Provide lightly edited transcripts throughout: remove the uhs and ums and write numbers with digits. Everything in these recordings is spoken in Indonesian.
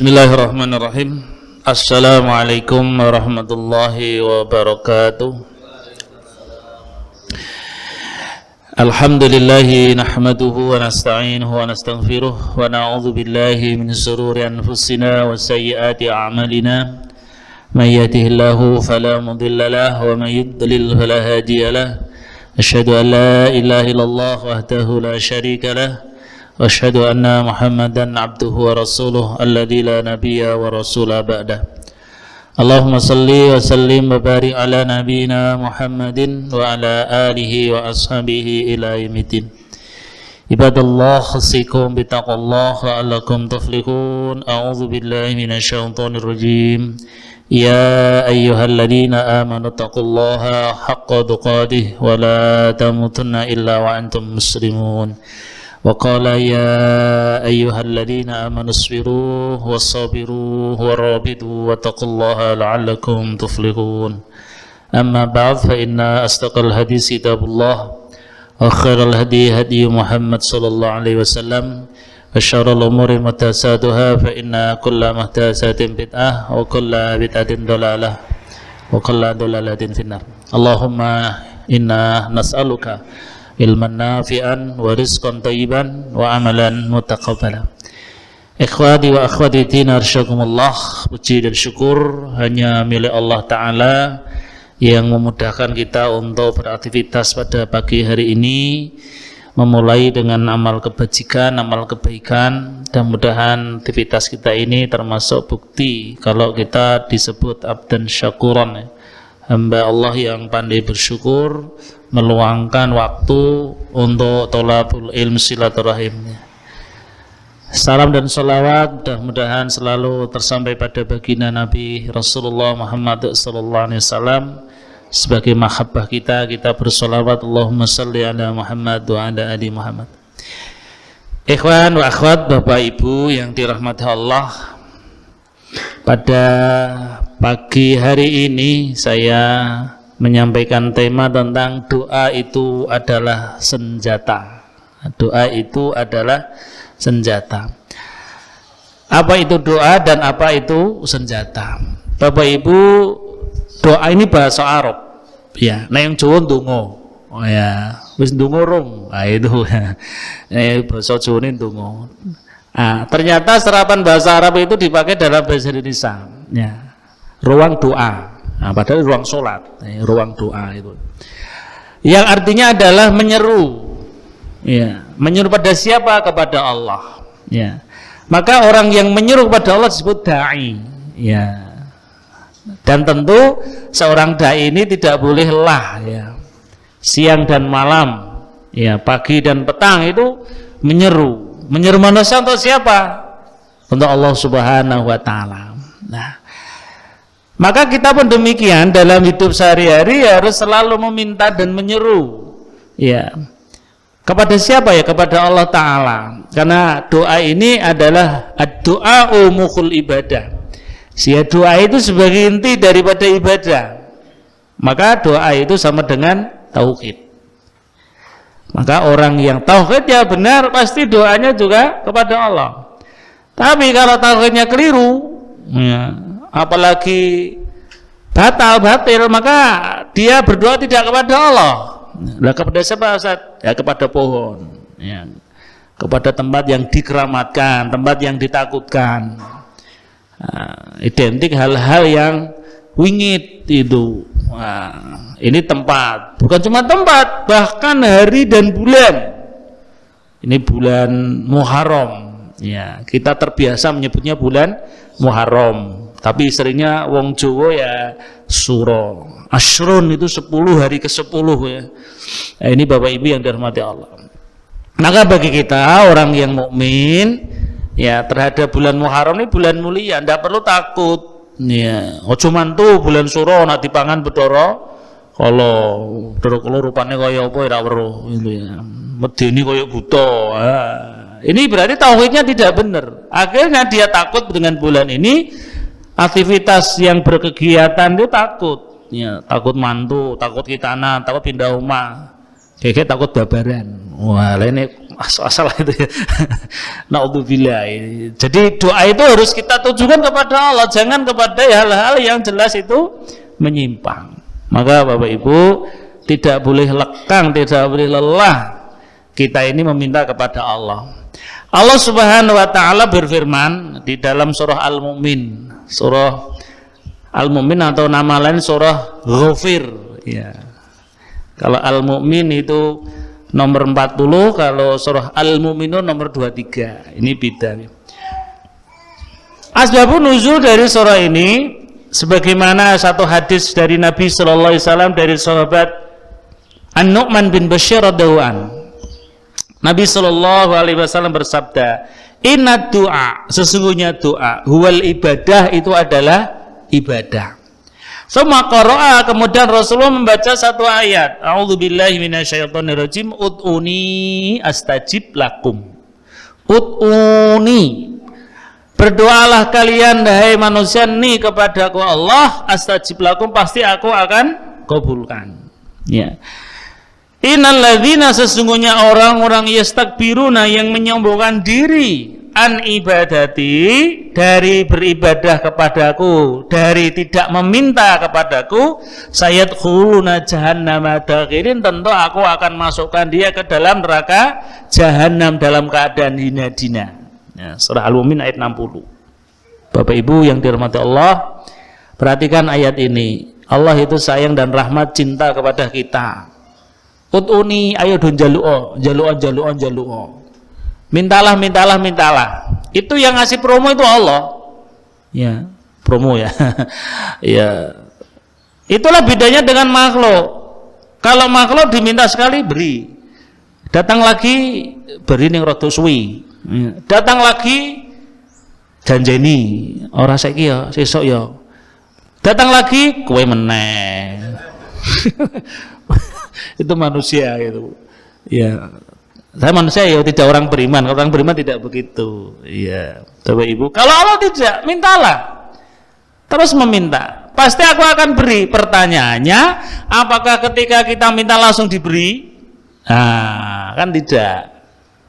Bismillahirrahmanirrahim. Assalamualaikum warahmatullahi wabarakatuh. Alhamdulillahi nahmaduhu wa nasta'inuhu wa nastaghfiruh wa na'udzu billahi min shururi anfusina wa sayyiati a'malina. May yahdihillahu fala mudilla lahu wa may yudlil fala hadiya lahu. Asyhadu an la ilaha illallah wahdahu la syarika lahu. وأشهد أن محمدا عبده ورسوله الذي لا نبي ورسول بعده اللهم صل وسلم وبارك على نبينا محمد وعلى آله وأصحابه إلى يوم الدين عباد الله أوصيكم بتقوى الله لعلكم تفلحون أعوذ بالله من الشيطان الرجيم يا أيها الذين آمنوا اتقوا الله حق تقاته ولا تموتن إلا وأنتم مسلمون وقال يا أيها الذين آمنوا اصبروا وصابروا ورابطوا واتقوا الله لعلكم تفلحون أما بعد فإن أصدق الحديث كتاب الله وخير الهدي هدي محمد صلى الله عليه وسلم وشر الأمور محدثاتها فإن كل محدثة بدعة وكل بدعة ضلالة وكل ضلالة في النار اللهم إنا نسألك ilman nafi'an wa rizqan thayyiban wa amalan mutaqabbala. Ikhwati wa akhwati din arsyakumullah, puji dan syukur hanya milik Allah Ta'ala yang memudahkan kita untuk beraktivitas pada pagi hari ini, memulai dengan amal kebajikan, amal kebaikan. Mudah-mudahan aktivitas kita ini termasuk bukti kalau kita disebut abdan syakuran, hamba Allah yang pandai bersyukur, meluangkan waktu untuk tholabul ilm silaturahimnya. Salam dan salawat mudah-mudahan selalu tersampai pada baginda Nabi Rasulullah Muhammad sallallahu alaihi wasallam. Sebagai mahabbah kita bersolawat Allahumma salli ala Muhammad wa ala ali Muhammad. Ikhwan wa akhwat, Bapak Ibu yang dirahmati Allah, pada pagi hari ini saya menyampaikan tema tentang doa itu adalah senjata. Doa itu adalah senjata. Apa itu doa dan apa itu senjata? Bapak Ibu, doa ini bahasa Arab. Ya, nah yang Jawa ndonga. Oh ya, wis ndonga rung. Nah itu ya. Bahasa Jawa ini ndonga. Ternyata serapan bahasa Arab itu dipakai dalam bahasa Indonesia. Ya. Ruang doa. Padahal ruang sholat, ruang doa itu. Yang artinya adalah menyeru. Ya, menyeru pada siapa? Kepada Allah. Ya. Maka orang yang menyeru kepada Allah disebut dai. Ya. Dan tentu seorang dai ini tidak boleh lelah. Ya. Siang dan malam, ya, pagi dan petang itu menyeru. Menyeru manusia untuk siapa? Untuk Allah Subhanahu Wa Taala. Nah. Maka kita pun demikian dalam hidup sehari-hari harus selalu meminta dan menyeru, ya, kepada siapa? Ya, kepada Allah Ta'ala. Karena doa ini adalah ad-du'a mukhul ibadah. Doa itu sebagai inti daripada ibadah. Maka doa itu sama dengan tauhid. Maka orang yang tauhid ya benar, pasti doanya juga kepada Allah. Tapi kalau tauhidnya keliru, ya, apalagi batil, maka dia berdoa tidak kepada Allah. Lah kepada siapa, Ustaz? Ya kepada pohon, ya, kepada tempat yang dikeramatkan, tempat yang ditakutkan. Identik hal-hal yang wingit itu. Ini tempat, bukan cuma tempat, bahkan hari dan bulan. Ini bulan Muharram. Ya, kita terbiasa menyebutnya bulan Muharram. Tapi seringnya wong Jawa ya suro. Ashrun itu 10, hari ke-10 ya. Nah, ini Bapak Ibu yang dirahmati Allah. Maka bagi kita orang yang mukmin ya terhadap bulan Muharram ini bulan mulia, ndak perlu takut. Ya, ojo mantu bulan suro nak dipangan bedoro. Kalau rupane kaya apa ora weruh gitu ya. Medeni kaya buta. Ini berarti tauhidnya tidak benar. Akhirnya dia takut dengan bulan ini. Aktivitas yang berkegiatan itu takut, ya, takut mantu, takut kitana, takut pindah rumah, kayak takut babaran. Wah, ini asal itu ya. Naudzubillah. Jadi doa itu harus kita tujukan kepada Allah, jangan kepada hal-hal yang jelas itu menyimpang. Maka Bapak Ibu tidak boleh lekang, tidak boleh lelah kita ini meminta kepada Allah. Allah Subhanahu wa taala berfirman di dalam surah Al-Mu'min. Surah Al-Mu'min atau nama lain surah Ghafir ya. Kalau Al-Mu'min itu nomor 40, kalau surah Al-Mu'minun nomor 23. Ini beda. Asbabun nuzul dari surah ini sebagaimana satu hadis dari Nabi sallallahu alaihi wasallam dari sahabat An-Nu'man bin Bashir radhiyallahu anhu. Nabi sallallahu alaihi wasallam bersabda, "Inna du'a, sesungguhnya doa, huwal ibadah, itu adalah ibadah." Semua qara'a, kemudian Rasulullah membaca satu ayat, a'udzubillahi minasyaitonirrajim, ud'uni astajib lakum. Ud'uni, berdoalah kalian wahai manusia nih kepadaku Allah, astajib lakum, pasti aku akan kabulkan. Ya. Innalladzina, sesungguhnya orang-orang yastakbiruna, yang menyombongkan diri, an ibadati, dari beribadah kepadaku, dari tidak meminta kepadaku, sayadkhuluna jahannama dakhirin, tentu aku akan masukkan dia ke dalam neraka jahanam dalam keadaan hina-dina. Ya, surah Al-Mu'min ayat 60. Bapak Ibu yang dirahmati Allah, perhatikan ayat ini. Allah itu sayang dan rahmat, cinta kepada kita. Ud'uni, ayo don jalu'o. Mintalah. Itu yang ngasih promo itu Allah. Ya, promo ya. Ya. Itulah bedanya dengan makhluk. Kalau makhluk diminta sekali beri. Datang lagi beri ning rada suwi. Ya. Datang lagi janjeni, ora saiki ya, sesuk ya. Datang lagi kowe meneh. Itu manusia itu. Ya. Saya manusia ya, tidak orang beriman. Orang beriman tidak begitu. Iya, Bapak Ibu. Kalau Allah tidak, mintalah. Terus meminta. Pasti aku akan beri. Pertanyaannya, apakah ketika kita minta langsung diberi? Nah, kan tidak.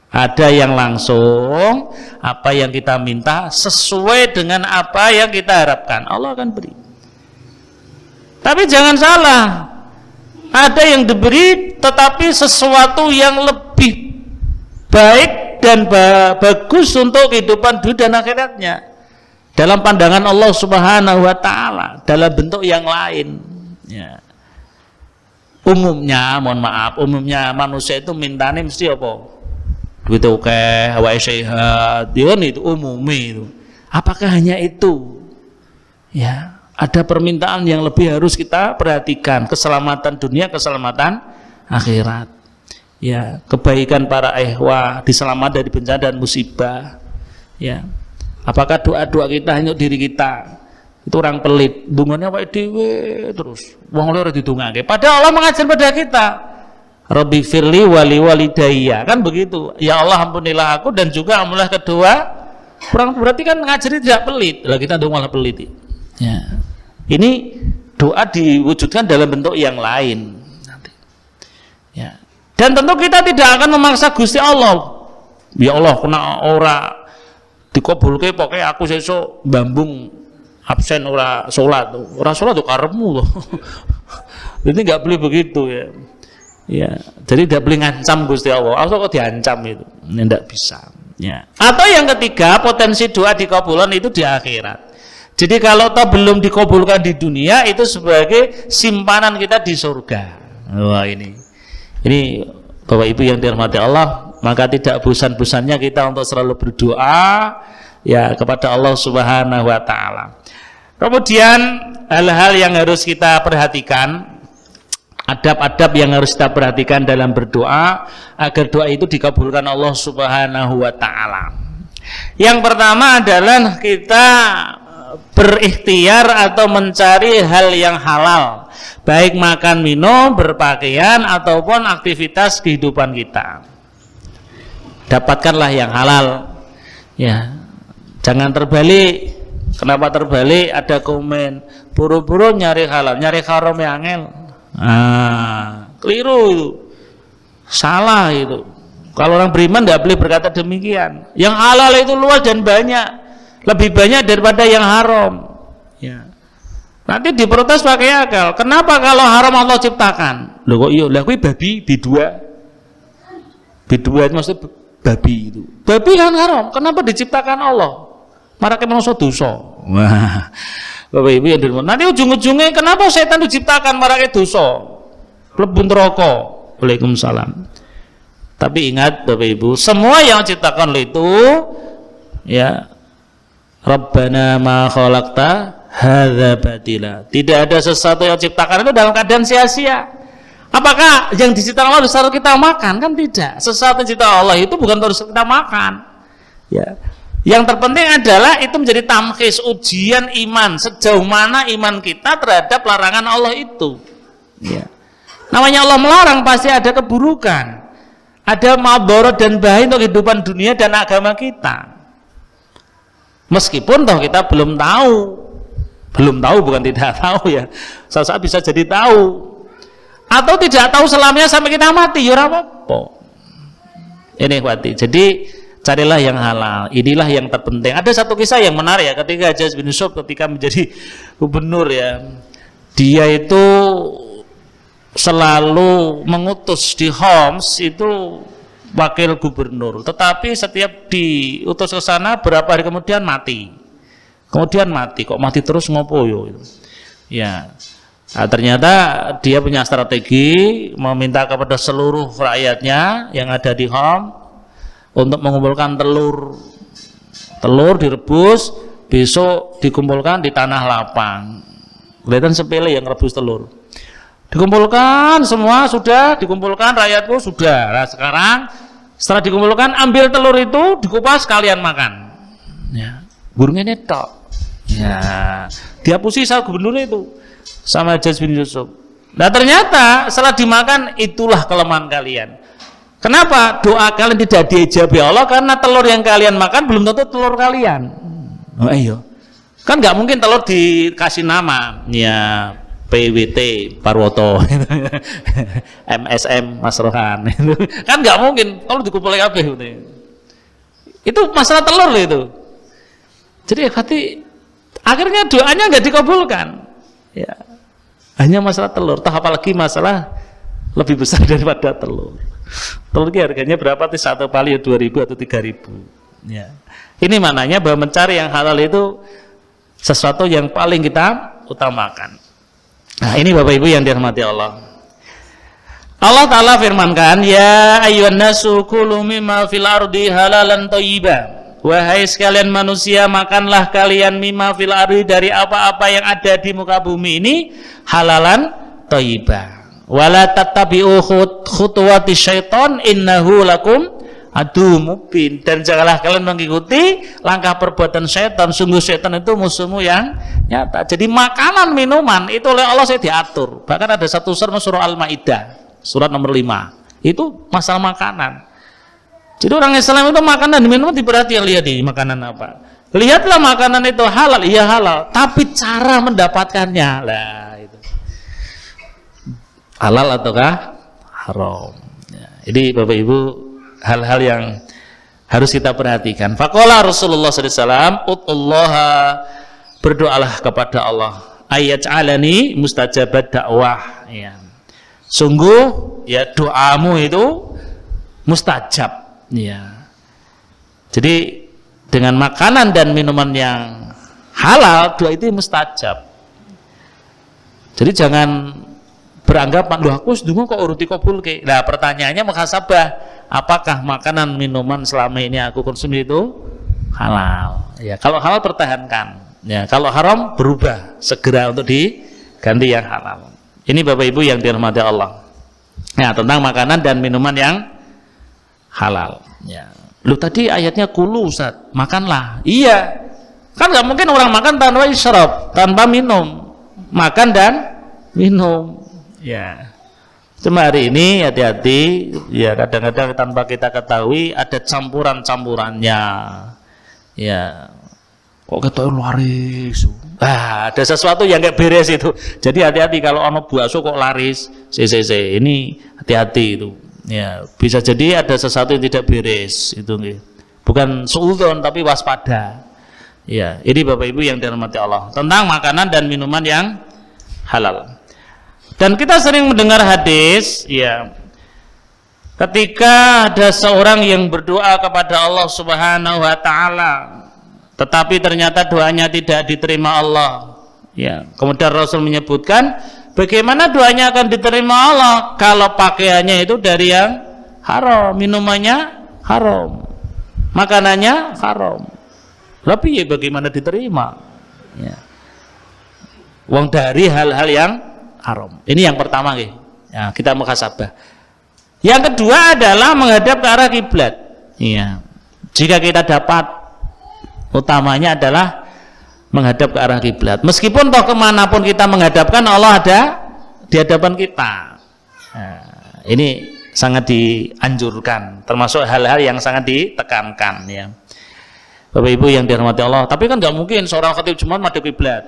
Ada yang langsung, apa yang kita minta sesuai dengan apa yang kita harapkan, Allah akan beri. Tapi jangan salah. Ada yang diberi tetapi sesuatu yang lebih baik dan bagus untuk kehidupan dunia dan akhiratnya dalam pandangan Allah Subhanahu wa taala, dalam bentuk yang lain ya. Umumnya, mohon maaf, umumnya manusia itu mintanya mesti apa? Duit oke, awake sehat, itu umumnya itu. Apakah hanya itu? Ya, ada permintaan yang lebih harus kita perhatikan, keselamatan dunia, keselamatan akhirat. Ya, kebaikan para ikhwah, diselamat dari bencana dan musibah. Ya. Apakah doa-doa kita hanya diri kita? Itu orang pelit, dungane awake dhewe terus. Wong loro didungake. Padahal Allah mengajar pada kita. Rabbi firli wali walidayya. Kan begitu. Ya Allah, ampunilah aku dan juga ampunilah kedua. Kurang berarti kan ngajari tidak pelit. Lah kita malah pelit. Ya. Ini doa diwujudkan dalam bentuk yang lain. Ya. Dan tentu kita tidak akan memaksa Gusti Allah. Ya Allah, kena ora dikabulke pokoknya aku sesuk bambung absen ora sholat tuh karepmu loh. Ini nggak boleh begitu ya. Ya, jadi tidak boleh ngancam Gusti Allah. Allah kok diancam itu, tidak bisa. Ya. Atau yang ketiga, potensi doa dikabulkan itu di akhirat. Jadi kalau toh belum dikabulkan di dunia, itu sebagai simpanan kita di surga. Wah ini Bapak Ibu yang dirahmati Allah, maka tidak bosan-bosannya kita untuk selalu berdoa ya kepada Allah Subhanahu wa taala. Kemudian hal-hal yang harus kita perhatikan, adab-adab yang harus kita perhatikan dalam berdoa agar doa itu dikabulkan Allah Subhanahu wa taala. Yang pertama adalah kita berikhtiar atau mencari hal yang halal, baik makan minum, berpakaian ataupun aktivitas kehidupan kita. Dapatkanlah yang halal ya, jangan terbalik. Kenapa terbalik? Ada komen buru-buru nyari halal, nyari haram yang angel. Keliru itu, salah itu Kalau orang beriman tidak boleh berkata demikian. Yang halal itu luas dan banyak, lebih banyak daripada yang haram. Ya. Nanti diprotes pakai akal. Kenapa kalau haram Allah ciptakan? Loh kok iya? Lah kuwi babi bidua. Bidua itu maksudnya babi itu. Babi kan haram. Kenapa diciptakan Allah? Marake manusia dosa. Wah. Bapak Ibu yang dirahmati. Nanti ujung-ujungnya kenapa setan diciptakan marake dosa? Mlebu neraka. Waalaikumsalam. Tapi ingat Bapak Ibu, semua yang ciptakan itu ya Rabbana ma khalaqta hadza batila. Tidak ada sesuatu yang ciptakan itu dalam keadaan sia-sia. Apakah yang diciptakan Allah harus kita makan? Kan tidak. Sesuatu yang diciptakan Allah itu bukan harus kita makan. Ya. Yang terpenting adalah itu menjadi tamhis, ujian iman, sejauh mana iman kita terhadap larangan Allah itu. Ya. Namanya Allah melarang pasti ada keburukan. Ada madharat dan bahaya untuk kehidupan dunia dan agama kita. Meskipun toh kita belum tahu bukan tidak tahu ya. Saat-saat bisa jadi tahu. Atau tidak tahu selamanya sampai kita mati, ya ora apa-apa. Ini ikhwati. Jadi carilah yang halal. Inilah yang terpenting. Ada satu kisah yang menarik ya, ketika Hajjaj bin Yusuf ketika menjadi gubernur ya. Dia itu selalu mengutus di Homs itu wakil gubernur. Tetapi setiap diutus ke sana berapa hari kemudian mati. Kemudian mati. Kok mati terus ngopo yo? Ya. Nah, ternyata dia punya strategi meminta kepada seluruh rakyatnya yang ada di Hom untuk mengumpulkan telur direbus, besok dikumpulkan di tanah lapang. Kelihatan sepele yang rebus telur. Dikumpulkan semua sudah, dikumpulkan rakyatku sudah. Nah, sekarang setelah dikumpulkan ambil telur itu dikupas kalian makan. Ya, burungnya netok. Ya, dihapusi sama gubernur itu. Sama Hajjaj bin Yusuf. Nah ternyata setelah dimakan itulah kelemahan kalian. Kenapa? Doa kalian tidak diijabi Allah karena telur yang kalian makan belum tentu telur kalian. Oh iya. Kan nggak mungkin telur dikasih nama ya PWT Parwoto, MSM Mas Rohan. Kan nggak mungkin telur dikumpulkan kabeh gitu. Itu masalah telur itu. Jadi akhirnya doanya nggak dikabulkan. Ya. Hanya masalah telur, apalagi masalah lebih besar daripada telur. Telur ini harganya berapa? Satu kali ya 2.000 atau 3.000. Ya. Ini maknanya bahwa mencari yang halal itu sesuatu yang paling kita utamakan. Nah, ini Bapak Ibu yang dirahmati Allah. Allah Ta'ala firmankan, ya ayyuhan nasu kulu mimma fil ardi halalan thayyiban. Wahai sekalian manusia, makanlah kalian mimma fil ardi dari apa-apa yang ada di muka bumi ini halalan thayyibah. Wala tattabi'u khutuwati syaiton innahu lakum adu mubin. Dan janganlah kalian mengikuti langkah perbuatan syaitan. Sungguh syaitan itu musuhmu yang nyata. Jadi makanan minuman itu oleh Allah saya diatur. Bahkan ada satu surah Al-Maidah, surat nomor 5. Itu masalah makanan. Jadi orang Islam itu makanan dan minuman diperhatikan, lihat di makanan apa. Lihatlah makanan itu halal, iya halal, tapi cara mendapatkannya lah itu. Halal ataukah haram. Ya, jadi Bapak Ibu hal-hal yang harus kita perhatikan. Faqala Rasulullah SAW, "Utullaha, berdoalah kepada Allah. Ayat'alani mustajabat dakwah." Ya. Sungguh ya doamu itu mustajab. Ya. Jadi dengan makanan dan minuman yang halal, doa itu mustajab. Jadi jangan beranggapan, loh aku sedungu kok uruti kabulke. Nah pertanyaannya muhasabah, apakah makanan minuman selama ini aku konsumsi itu halal? Ya, kalau halal pertahankan. Ya, kalau haram berubah, segera untuk diganti yang halal. Ini Bapak Ibu yang dirahmati Allah. Nah, tentang makanan dan minuman yang halal. Ya. Lu tadi ayatnya kulu Ustaz, makanlah. Iya. Kan nggak mungkin orang makan tanpa israf, tanpa minum. Makan dan minum. Ya. Cuma hari ini hati-hati, ya kadang-kadang tanpa kita ketahui ada campuran-campurannya. Ya. Kok ketoknya laris. Ada sesuatu yang nggak beres itu. Jadi hati-hati kalau ono bakso kok laris. Ini hati-hati itu. Ya, bisa jadi ada sesuatu yang tidak beres itu nggih. Bukan suudzon tapi waspada. Ya, ini Bapak Ibu yang dirahmati Allah tentang makanan dan minuman yang halal. Dan kita sering mendengar hadis, ya, ketika ada seorang yang berdoa kepada Allah Subhanahu wa taala, tetapi ternyata doanya tidak diterima Allah. Ya, kemudian Rasul menyebutkan bagaimana doanya akan diterima Allah kalau pakaiannya itu dari yang haram, minumannya haram, makanannya haram. Tapi ya bagaimana diterima? Ya. Wong dari hal-hal yang haram. Ini yang pertama nih. Ya, kita muhasabah. Yang kedua adalah menghadap ke arah kiblat. Iya. Jika kita dapat, utamanya adalah menghadap ke arah kiblat. Meskipun toh kemanapun kita menghadapkan, Allah ada di hadapan kita. Nah, ini sangat dianjurkan, termasuk hal-hal yang sangat ditekankan. Ya. Bapak Ibu yang dirahmati Allah. Tapi kan nggak mungkin seorang khatib Jumat madhep kiblat.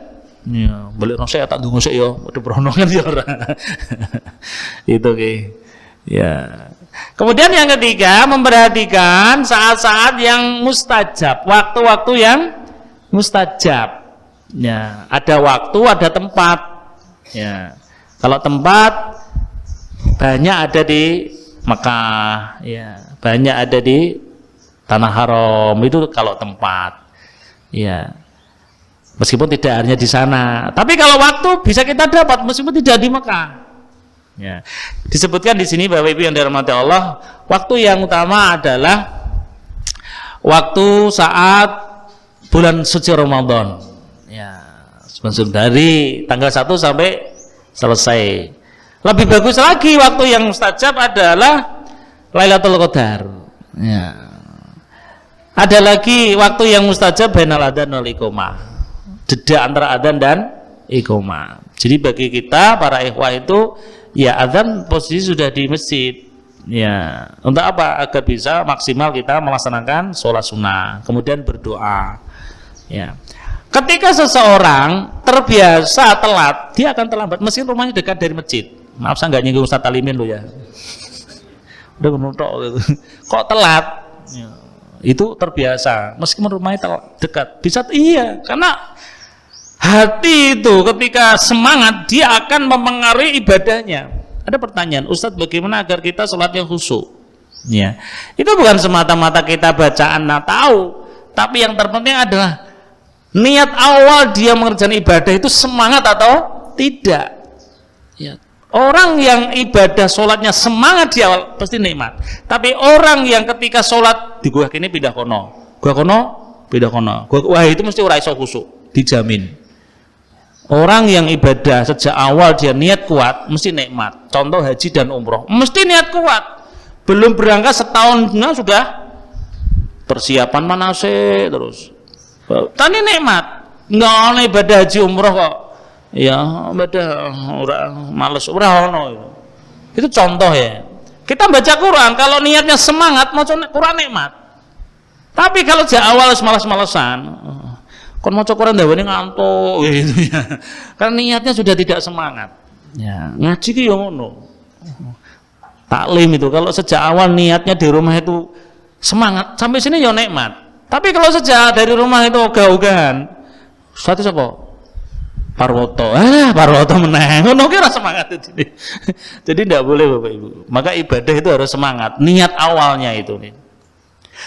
Ya, balik nang saya tak ndonga sik ya, padha beronongan ya ora. Itu ki. Ya. Kemudian yang ketiga, memperhatikan saat-saat yang mustajab, waktu-waktu yang mustajab. Ya, ada waktu, ada tempat. Ya. Kalau tempat banyak ada di Mekah, ya, banyak ada di Tanah Haram, itu kalau tempat. Ya. Meskipun tidak hanya di sana, tapi kalau waktu bisa kita dapat meskipun tidak di Mekah. Ya. Disebutkan di sini Bapak Ibu yang dirahmati Allah, waktu yang utama adalah waktu saat bulan suci Ramadan. Ya, dari tanggal 1 sampai selesai. Lebih bagus lagi waktu yang mustajab adalah Lailatul Qadar. Ya. Ada lagi waktu yang mustajab bainal adzan wal iqamah. Jeda antara adzan dan iqamah. Jadi bagi kita para ikhwah itu ya adzan posisi sudah di masjid. Ya, untuk apa? Agar bisa maksimal kita melaksanakan sholat sunnah, kemudian berdoa. Ya. Ketika seseorang terbiasa telat, dia akan terlambat meski rumahnya dekat dari masjid. Maaf saya nggak nyinggung Ustaz Alimin lo ya. Udah menutok gitu. Kok telat? Ya. Itu terbiasa meskipun rumahnya dekat. Bisa iya, karena hati itu ketika semangat dia akan mempengaruhi ibadahnya. Ada pertanyaan, Ustadz bagaimana agar kita sholat yang khusyuk? Ya, itu bukan semata-mata kita bacaan tahu, tapi yang terpenting adalah niat awal dia mengerjakan ibadah itu semangat atau tidak. Ya. Orang yang ibadah sholatnya semangat di awal pasti nikmat. Tapi orang yang ketika sholat di gua kini pindah kono, gua kono pindah kono, wah itu mesti ora iso khusyuk, dijamin. Orang yang ibadah sejak awal dia niat kuat mesti nikmat. Contoh haji dan umroh mesti niat kuat. Belum berangkat setahun sudah persiapan manasik terus. Tadi nikmat. Nggak ono ibadah haji umroh kok. Ya, ibadah ora males ora ono. Itu contoh ya. Kita baca Quran kalau niatnya semangat maca Quran nikmat. Tapi kalau sejak awal malas-malesan, kon maca Quran dawane ngantuk gitu ya. Karena niatnya sudah tidak semangat. Ya, ngaji ki yo ngono. Taklim itu kalau sejak awal niatnya di rumah itu semangat, sampai sini yo nikmat. Tapi kalau sejak dari rumah itu ogah-ogahan, satu sapa? Parwoto. Parwoto meneh. Ngono ki ora semangat itu. Jadi tidak boleh Bapak Ibu. Maka ibadah itu harus semangat, niat awalnya itu nih.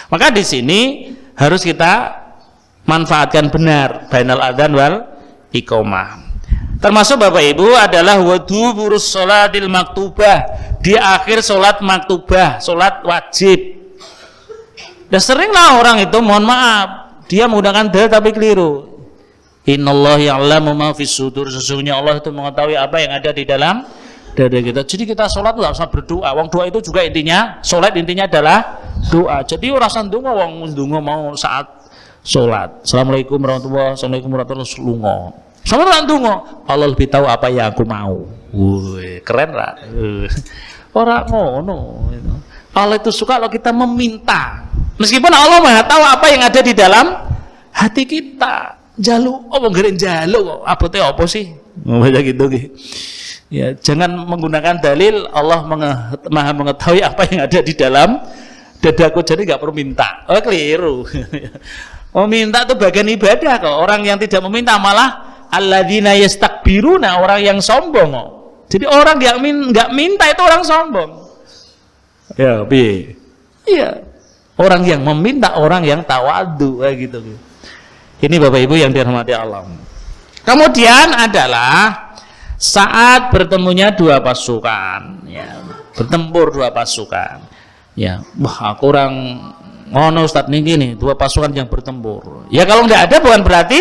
Maka di sini harus kita manfaatkan benar bainal adzan wal iqamah. Termasuk Bapak Ibu adalah waduburus sholatil maktubah, di akhir sholat maktubah, sholat wajib. Dan seringlah orang itu mohon maaf dia menggunakan dalil tapi keliru. Innallaha ya'lamu ma fis sudur, sesungguhnya Allah itu mengetahui apa yang ada di dalam dada kita. Jadi kita sholat nggak usah berdoa. Wong doa itu juga intinya sholat intinya adalah doa. Jadi urasan donga wong ndonga mau saat sholat. Assalamualaikum warahmatullahi wabarakatuh. Assalamualaikum warahmatullahi wabarakatuh. Sama orang donga, Allah lebih tahu apa yang aku mau. Wih, keren lah. Orang ngono. Allah itu suka kalau kita meminta. Meskipun Allah Maha tahu apa yang ada di dalam hati kita. Jaluk, oh nggak jaluk kok. Abote apa sih? Baca gitu. Ya, jangan menggunakan dalil Allah maha mengetahui apa yang ada di dalam dadaku, jadi nggak perlu minta. Oh, keliru. Meminta itu bagian ibadah kok. Orang yang tidak meminta malah alladzina yastakbiruna, orang yang sombong kok. Jadi orang yang nggak minta itu orang sombong. Ya, bi. Iya. Orang yang meminta orang yang tawadu kayak gitu. Ini Bapak Ibu yang dirahmati Allah. Kemudian adalah saat bertemunya dua pasukan, ya, bertempur dua pasukan. Ya, wah aku orang ngono Ustaz nih, dua pasukan yang bertempur. Ya kalau nggak ada bukan berarti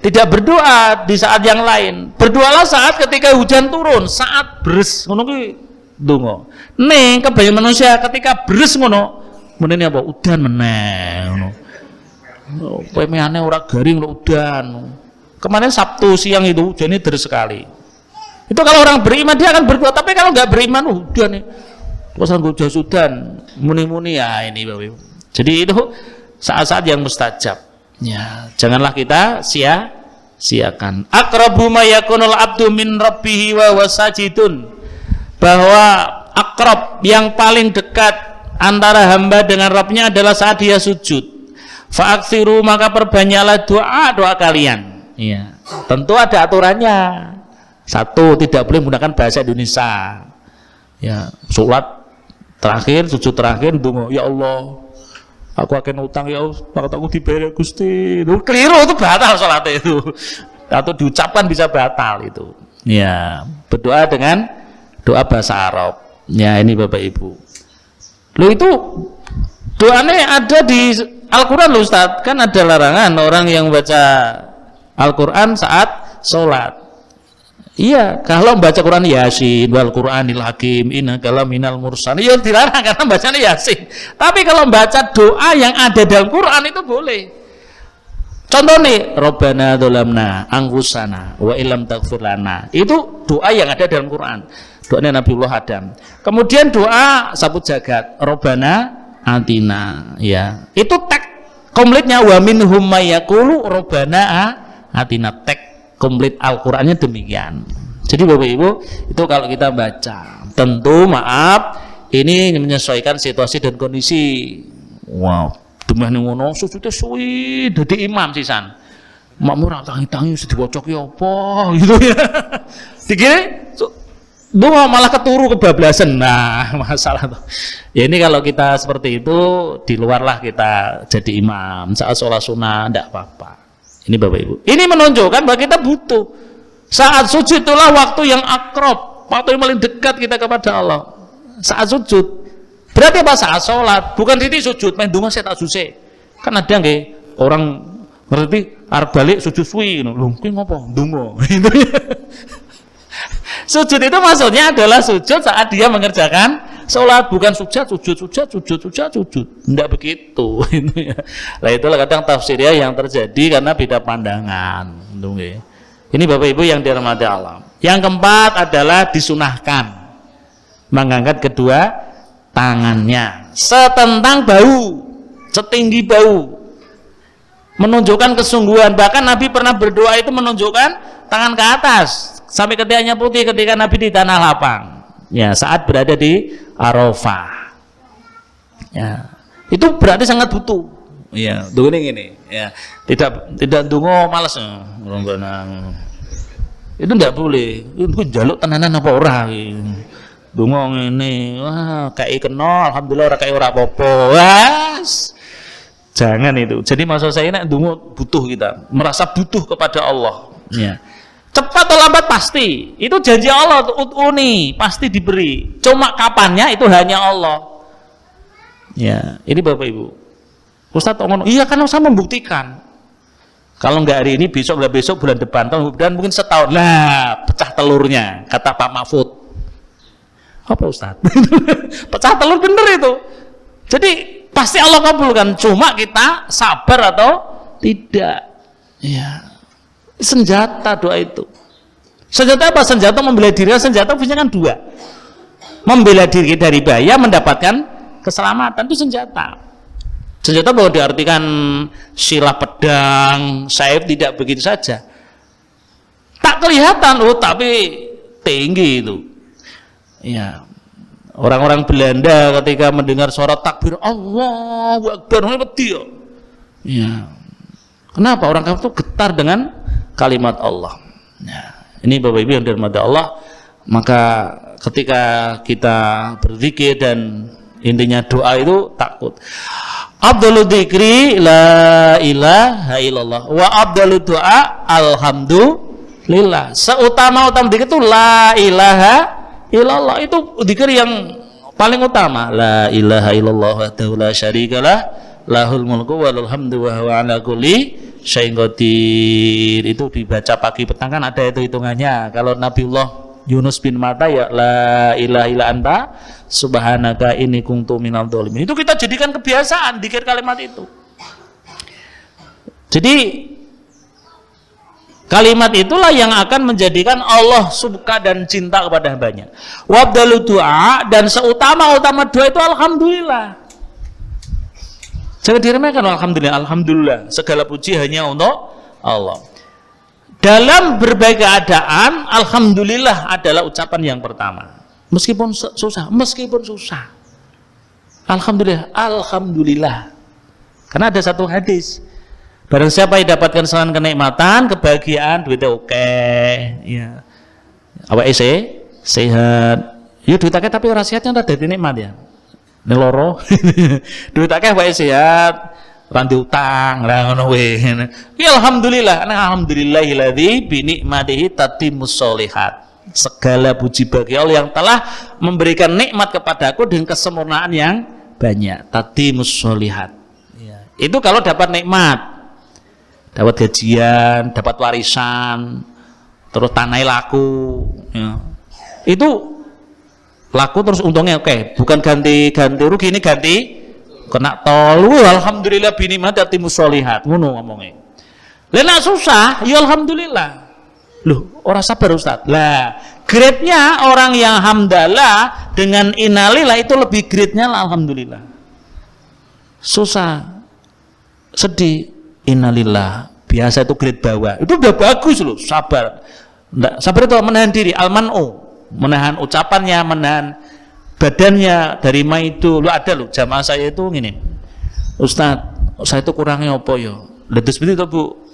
tidak berdoa di saat yang lain. Berdoalah saat ketika hujan turun, saat beres ngono ki donga. Ning kebanyakan manusia ketika beres ngono, menene apa udan meneh ngono. Pemene ora garing udan. Kemarin Sabtu siang itu hujannya deras sekali. Itu kalau orang beriman dia akan berdoa, tapi kalau nggak beriman udah nih terus anggo jas udan muni-muni ya ini Bapak Ibu. Jadi itu saat-saat yang mustajab. Ya, janganlah kita sia-siakan. Aqrabu ma yakunul abdu min rabbih wa wasajidun. Bahwa akrab yang paling dekat antara hamba dengan Rabbnya adalah saat dia sujud. Fa'aksiru, maka perbanyaklah doa kalian. Ya, tentu ada aturannya. Satu, tidak boleh menggunakan bahasa Indonesia. Ya, sholat terakhir, sujud terakhir, dungo, ya Allah, aku akan utang ya Allah, aku dibayar Gusti. Itu keliru, itu batal sholatnya itu. Atau diucapkan bisa batal itu. Ya, berdoa dengan doa bahasa Arab. Ya, ini Bapak Ibu. Loh itu doanya ada di Al-Quran loh Ustaz. Kan ada larangan orang yang baca Al-Quran saat sholat. Iya, kalau baca Quran Yasin wal Qur'anil Hakim innaka laminal mursalin, ya dilarang karena bacanya Yasin. Tapi kalau baca doa yang ada dalam Quran itu boleh. Contoh nih, Rabbana dzalamna anfusana wa illam taghfir lana. Itu doa yang ada dalam Quran. Doanya Nabiullah Adam. Kemudian doa sapu jagat, Rabbana atina, ya. Itu teks komplitnya wa minhum may yaqulu Rabbana atina, teks komplit Al-Qur'annya demikian. Jadi Bapak Ibu, itu kalau kita baca, tentu maaf ini menyesuaikan situasi dan kondisi. Wow, demah ning ngono sujudnya suwi dadi imam sisan. Makmur ora tangi-tangi wis diwocoki apa gitu ya. Dikira doa malah keturu kebablasan. Nah, masalah tuh. Ya ini kalau kita seperti itu di luarlah kita jadi imam saat sholat sunnah enggak apa-apa. Ini Bapak Ibu, ini menunjukkan bahwa kita butuh saat sujud itulah waktu yang akrab, waktu yang paling dekat kita kepada Allah. Saat sujud berarti apa? Saat sholat, bukan titik sujud main dungo saya tak susah. Kan ada nggak orang ngerti arep balik sujud suwi, lho kuwi ngopo dungo. Sujud itu maksudnya adalah sujud saat dia mengerjakan sholat, bukan sujud. Tidak begitu. Nah itulah kadang tafsirnya yang terjadi karena beda pandangan. Ini Bapak Ibu yang dirahmati Allah. Yang keempat adalah disunahkan mengangkat kedua tangannya setentang bau, setinggi bau, menunjukkan kesungguhan. Bahkan Nabi pernah berdoa itu menunjukkan tangan ke atas sampai ketiaknya putih ketika Nabi di tanah lapang. Ya, saat berada di Arafah. Ya, itu berarti sangat butuh. Ya, dungo ini. Ya, tidak dungo malas. Itu tidak boleh. Itu jaluk tenanan apa ora? Dungo ini, wah, kayak kenal, alhamdulillah ora kayak ora apa-apa. Was. Jangan itu. Jadi maksud saya nak dungo butuh kita, merasa butuh kepada Allah. Ya. Cepat atau lambat pasti, itu janji Allah, ut'uni pasti diberi. Cuma kapannya itu hanya Allah. Ya, ini Bapak Ibu. Ustaz ngomong, iya kan saya membuktikan. Kalau nggak hari ini, besok bulan depan, dan mungkin setahun. Lah, pecah telurnya, kata Pak Mahfud. Apa Ustaz? Pecah telur bener itu. Jadi pasti Allah kabulkan. Cuma kita sabar atau tidak. Ya. Senjata doa itu. Senjata apa? Senjata membela diri. Senjata punya kan dua. Membela diri dari bahaya, mendapatkan keselamatan, itu senjata. Senjata bahwa diartikan silah pedang, saif, tidak begitu saja. Tak kelihatan, tapi tinggi itu. Ya. Orang-orang Belanda ketika mendengar suara takbir Allahu Akbar, wedi ya. Ya. Kenapa orang kafir itu getar dengan kalimat Allah? Nah, ini Bapak Ibu yang dirahmati Allah, maka ketika kita berzikir dan intinya doa itu takut. Afdhalu dzikri la ilaha illallah wa afdhalu doa alhamdulillah. Seutama-utama dzikir itu la ilaha illallah, itu dzikir yang paling utama. La ilaha illallah wahdahu la syarikalah lahul mulku walul hamdu wa huwa ala kulli syai'in qadir. Itu dibaca pagi petang kan ada itu hitungannya. Kalau Nabiullah Yunus bin Matta ya la ilaha illa anta subhanaka inni kuntu minadh dhalimin. Itu kita jadikan kebiasaan dzikir kalimat itu. Jadi kalimat itulah yang akan menjadikan Allah suka dan cinta kepada hambanya. Wabdalu doa, dan seutama-utama doa itu alhamdulillah. Jangan diremehkan alhamdulillah. Alhamdulillah, segala puji hanya untuk Allah. Dalam berbagai keadaan, alhamdulillah adalah ucapan yang pertama. Meskipun susah, alhamdulillah, alhamdulillah. Karena ada satu hadis, barang siapa yang dapatkan selang kenikmatan, kebahagiaan, duitnya oke, ya, awake sehat, ya duit akeh tapi ora sehatnya ora dadi nikmat ya. Ning loro, duit akeh awake sehat, ranti utang lah ngono we. Ya alhamdulillah, alhamdulillahilladzi bi nikmatihi tatimmus sholihat. Segala puji bagi Allah yang telah memberikan nikmat kepadaku dengan kesempurnaan yang banyak. Tatimmus sholihat. Ya. Itu kalau dapat nikmat, dapat gajian, dapat warisan, terus tanah laku, ya. Itu laku terus untungnya oke, bukan ganti rugi, ini ganti kena tol. Alhamdulillah bini mati hatimu sholihat, ngono ngomongnya. Lena susah, ya alhamdulillah. Loh, orang sabar Ustaz. Lah, grade-nya orang yang hamdalah dengan innalillah itu lebih grade-nya lah, alhamdulillah. Susah, sedih, innalillah. Biasa itu grade bawah. Itu udah bagus loh, sabar. Nggak, sabar itu menahan diri, al-man'u, menahan ucapannya, menahan badannya dari itu. Lo ada loh jamaah saya itu gini, Ustaz, saya itu kurangnya apa ya? Lihat seperti itu Bu,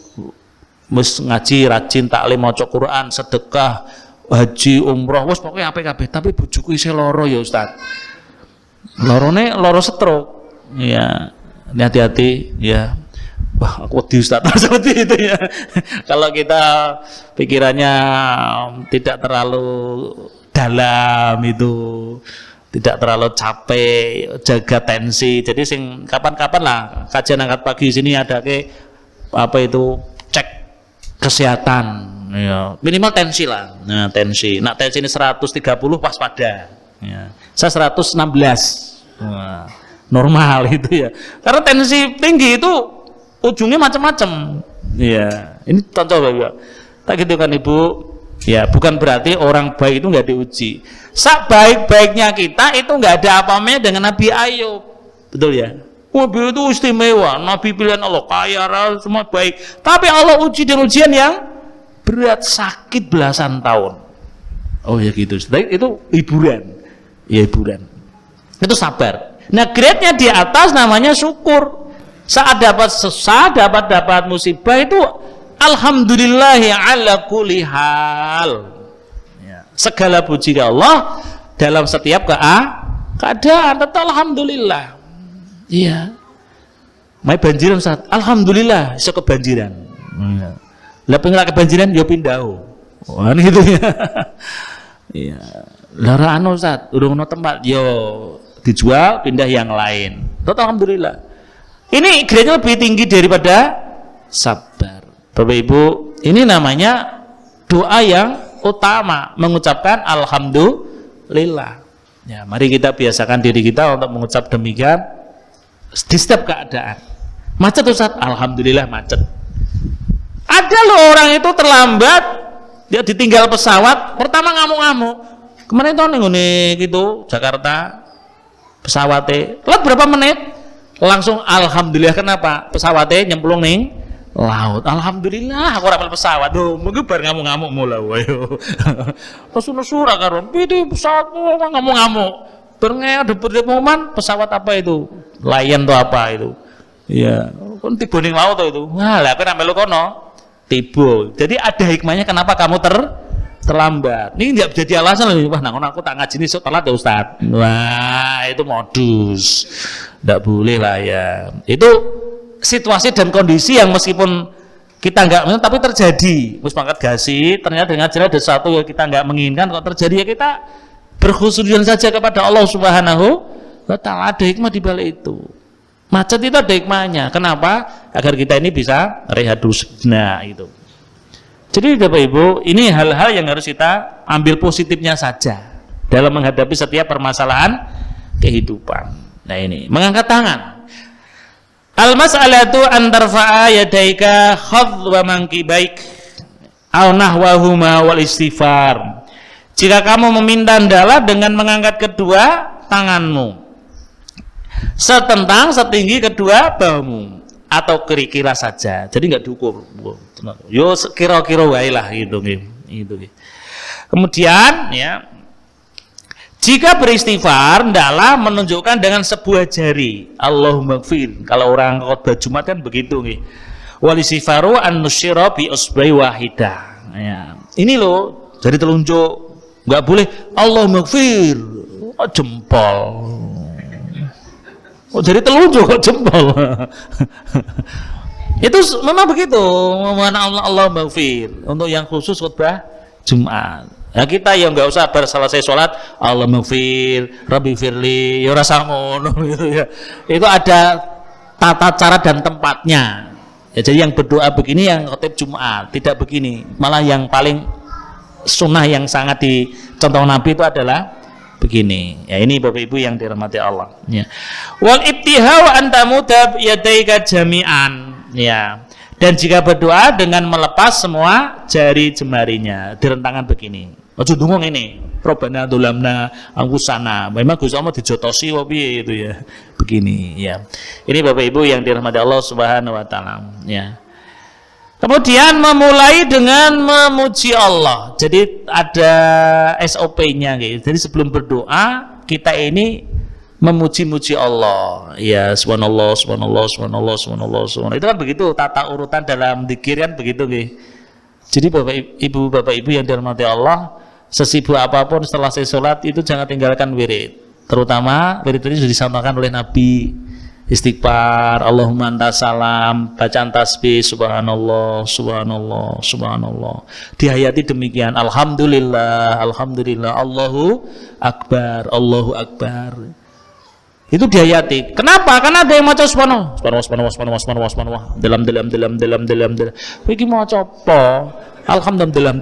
mus ngaji rajin taklim maca Quran, sedekah, haji, umroh, wes pokoknya apa-apa. Tapi bojoku isih loro ya Ustaz. Lorone loro stroke. Ya, hati-hati ya. Wah, aku wedi Ustaz seperti itu ya. Kalau kita pikirannya tidak terlalu dalam itu, tidak terlalu capek, jaga tensi. Jadi sing kapan-kapan lah kajian angkat pagi sini ada ke apa itu cek kesehatan, ya. Minimal tensi lah. Nah, tensi. Nak tensi ini 130 waspada. Ya. Saya 116. Nah, normal itu ya. Karena tensi tinggi itu ujungnya macam-macam. Ya, ini contoh Bapak. Tak gitu kan Ibu. Ya, bukan berarti orang baik itu nggak diuji. Sak baik-baiknya kita itu nggak ada apa-apanya dengan Nabi Ayub. Betul ya? Nabi itu istimewa, Nabi pilihan Allah, kaya raya, semua baik. Tapi Allah uji dengan ujian yang berat, sakit belasan tahun. Oh ya gitu. Itu hiburan. Ya hiburan. Itu sabar. Nah, grade-nya di atas namanya syukur. Saat dapat susah, dapat musibah itu alhamdulillahi ala kulli hal. Ya. Segala puji Allah dalam setiap keadaan, tetap alhamdulillah. Iya. Mai banjiran Ustaz. Alhamdulillah iso kebanjiran. Iya. Lah pengen kebanjiran yo pindah. Wah gitu ya. Iya. Lah ora anu Ustaz, urung ono tempat yo dijual pindah yang lain. Tetap alhamdulillah. Ini grade-nya lebih tinggi daripada sabar. Bapak Ibu, ini namanya doa yang utama, mengucapkan alhamdulillah. Ya, mari kita biasakan diri kita untuk mengucap demikian di setiap keadaan. Macet Ustaz, alhamdulillah macet. Ada loh orang itu terlambat, dia ditinggal pesawat, pertama ngamuk-ngamuk. Kemarin tahun nih gitu Jakarta pesawatnya, telat berapa menit? Langsung alhamdulillah. Kenapa? Pesawatnya nyemplung ning laut. Alhamdulillah aku ora melu pesawat. Lho, mungkin bar ngamuk-ngamuk mula wae. Nesu-nesu ra karo. Pidi pesawat ngamuk-ngamuk. Bernge ada pengumuman pesawat apa itu? Lion tuh apa itu? Iya, kon tiba ning laut tuh itu. Wah, lah aku nek melu kono tiba. Jadi ada hikmahnya kenapa kamu terlambat. Ini enggak jadi alasan loh. Wah, nang aku tak ngaji sok telat ya Ustaz. Wah, itu modus. Enggak boleh lah ya. Itu situasi dan kondisi yang meskipun kita enggak tapi terjadi. Wis pangkat gasi, ternyata dengan jalan ada sesuatu yang kita enggak menginginkan kok terjadi ya kita berkhusudian saja kepada Allah Subhanahu wa taala. Ada hikmah di balik itu. Macet itu ada hikmahnya. Kenapa? Agar kita ini bisa rehat dulu sejenak itu. Jadi Bapak Ibu, ini hal-hal yang harus kita ambil positifnya saja dalam menghadapi setiap permasalahan kehidupan. Nah ini, mengangkat tangan. Al-mas'alatu an tarfa'a yadaika khadwa mankibaik aw nahwahuma wal istighfar. Jika kamu meminta adalah dengan mengangkat kedua tanganmu setinggi kedua bahumu atau kira-kira saja, jadi nggak diukur. Yo kira-kira wae lah gitu. Kemudian ya, jika beristighfar hendaklah menunjukkan dengan sebuah jari. Allahumma gfir. Kalau orang khotbah Jumat kan begitu nih. Wal istighfaru an nusyira bi usbai wahidah. Ya. Ini loh, jari telunjuk. Nggak boleh Allahumma gfir. Oh, jempol. Oh, jadi telunjuk kok jempol. Itu memang begitu. Allah maghfir untuk yang khusus khutbah Jumat. Ya kita yang nggak usah selesai sholat Allah maghfir, Rabbi firli, ya rasa ngono gitu ya. Itu ada tata cara dan tempatnya. Ya, jadi yang berdoa begini yang khutbah Jumat, tidak begini. Malah yang paling sunnah yang sangat dicontoh Nabi itu adalah begini. Ya ini Bapak Ibu yang dirahmati Allah. Ya. Wal ibtihau antamudab yadaika jami'an. Ya. Dan jika berdoa dengan melepas semua jari jemarinya, direntangkan begini. Ojo dungung ini. Robbana dzulamna anfusana. Memang Gusti Allah dijotosi apa piye itu ya. Begini ya. Ini Bapak Ibu yang dirahmati Allah Subhanahu wa taala. Ya. Kemudian memulai dengan memuji Allah. Jadi ada SOP-nya gitu. Jadi sebelum berdoa kita ini memuji-muji Allah. Ya, subhanallah, subhanallah, subhanallah, subhanallah, subhanallah. Itu kan begitu tata urutan dalam zikir kan begitu gitu. Jadi Bapak Ibu yang dirahmati Allah, sesibuk apapun setelah saya sholat itu jangan tinggalkan wirid. Terutama wirid ini sudah disampaikan oleh Nabi. Istighfar, Allahumma anta salam, bacaan tasbih, subhanallah, subhanallah, subhanallah. Dihayati demikian, alhamdulillah, alhamdulillah, Allahu akbar, Allahu akbar. Itu dihayati. Kenapa? Karena ada yang maca subhanallah, subhanallah, dalam. Iki maca apa? Alhamdulillah,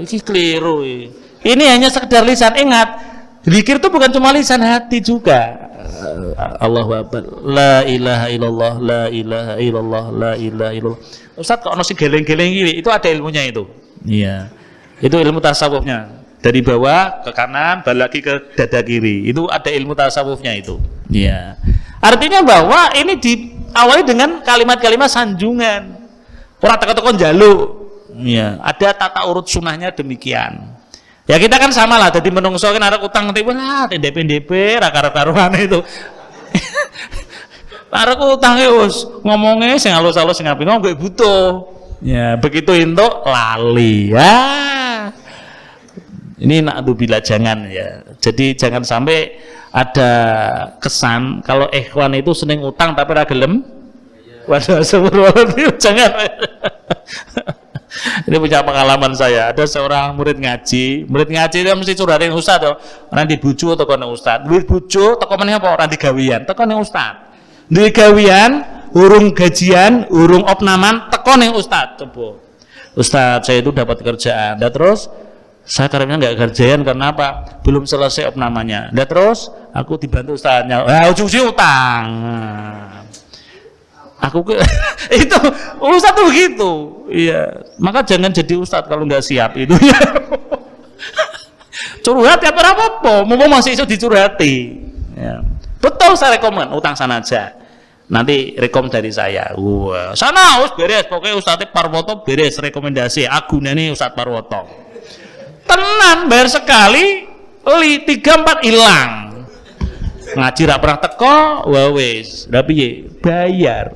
Iki keliru. Ini hanya sekedar lisan. Ingat, zikir itu bukan cuma lisan, hati juga. Allahu Akbar, la ilaha illallah, la ilaha illallah, la ilaha illallah. Ustaz kok ono sing geleng-geleng gini, itu ada ilmunya itu. Iya. Itu ilmu tasawufnya. Dari bawah ke kanan, balik lagi ke dada kiri. Itu ada ilmu tasawufnya itu. Iya. Artinya bahwa ini diawali dengan kalimat-kalimat sanjungan. Orang teko-teko njaluk. Ya, ada tata urut sunnahnya demikian. Ya kita kan sama lah, jadi menungso kan arek utang nanti lah, NDP ra karo-karuan itu. Arek utang wis ngomongnya sing halus-halus sing apik ngomong gak butuh. Ya, begitu entuk lali. Ya. Ini na'udzubillah jangan ya. Jadi jangan sampai ada kesan kalau ikhwan itu seneng utang tapi ra gelem. Waduh, astagfirullahaladzim, jangan. Ini punya pengalaman saya. Ada seorang murid ngaji dia mesti curhatin ustaz tuh. Orang dibuju atau kono ustaz. Duit buju teko meneh apa orang digawian. Teko ning ustaz. Duit gawian, urung gajian, urung opnaman, teko ning ustaz. Coba. Ustaz, saya itu dapat kerjaan. Dan terus saya karena nggak kerjaan karena apa? Belum selesai opnamannya. Dan terus aku dibantu ustaznya. Ujung-ujungnya utang. Aku itu ustadz tuh begitu, iya. Maka jangan jadi ustadz kalau nggak siap itu ya. Curhat ya apa-apa, mau masih iso dicurhati. Ya. Betul, saya rekomen utang sana aja. Nanti rekom dari saya. Wah, sana us beres. Pokoknya Ustadz Parwoto beres rekomendasi. Agunane Ustadz Parwoto. Tenan bayar sekali, 3-4 hilang. Ngaji ra pernah teko, wah wis. Lah piye? Bayar.